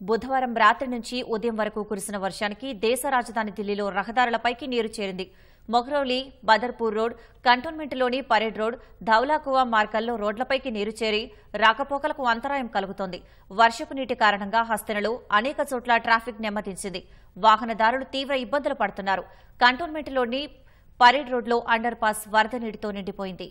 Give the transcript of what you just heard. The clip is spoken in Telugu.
బుధవారం రాత్రి నుంచి ఉదయం వరకు కురిసిన వర్షానికి దేశ రాజధాని ఢిల్లీలో రహదారులపైకి నీరు చేరింది. మొగ్రౌలి, బదర్పూర్ రోడ్, కంటోన్మెంట్లోని పరేడ్ రోడ్, ధౌలాకువా మార్గాల్లో రోడ్లపైకి నీరు చేరి రాకపోకలకు అంతరాయం కలుగుతోంది. వర్షపు నీటి కారణంగా హస్తెనలో అనేక చోట్ల ట్రాఫిక్ నెమ్మదించింది. వాహనదారులు తీవ్ర ఇబ్బందులు పడుతున్నారు. కంటోన్మెంట్లోని పరేడ్ రోడ్లో అండర్ పాస్ వరద నీటితో నిండిపోయింది.